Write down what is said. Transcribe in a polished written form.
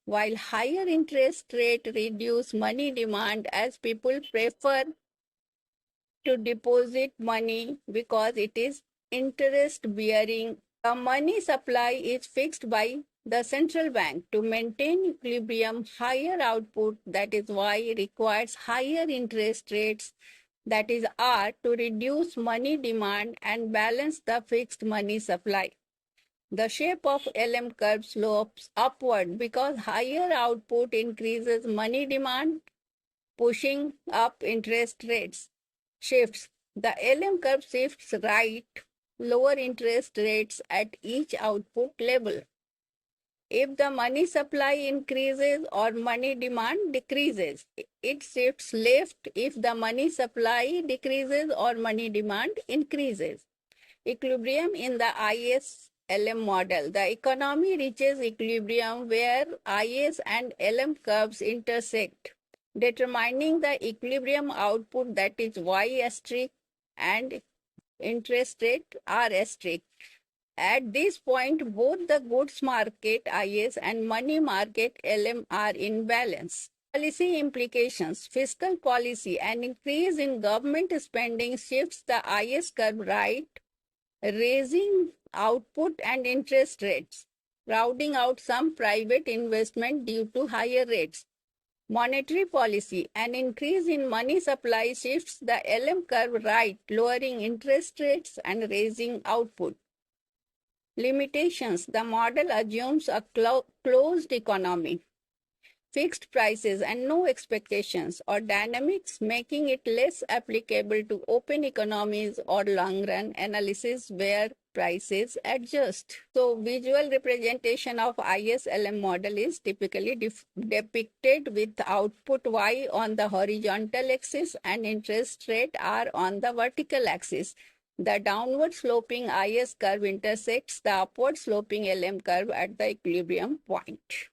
while higher interest rate reduce money demand as people prefer to deposit money because it is interest bearing. The money supply is fixed by the central bank to maintain equilibrium. Higher output, that is why it requires higher interest rates, that is R, to reduce money demand and balance the fixed money supply. The shape of LM curve slopes upward because higher output increases money demand, pushing up interest rates. Shifts. The LM curve shifts right, lower interest rates at each output level. If the money supply increases or money demand decreases, it shifts left if the money supply decreases or money demand increases. Equilibrium in the IS-LM model. The economy reaches equilibrium where IS and LM curves intersect, determining the equilibrium output, that is Y asterisk, and interest rate R asterisk. At this point, both the goods market IS and money market LM are in balance. Policy implications. Fiscal policy. An increase in government spending shifts the IS curve right, raising output and interest rates, crowding out some private investment due to higher rates. Monetary policy. An increase in money supply shifts the LM curve right, lowering interest rates and raising output. Limitations. The model assumes a closed economy, fixed prices and no expectations or dynamics, making it less applicable to open economies or long-run analysis where prices adjust. So visual representation of IS-LM model is typically depicted with output Y on the horizontal axis and interest rate R on the vertical axis. The downward sloping IS curve intersects the upward sloping LM curve at the equilibrium point.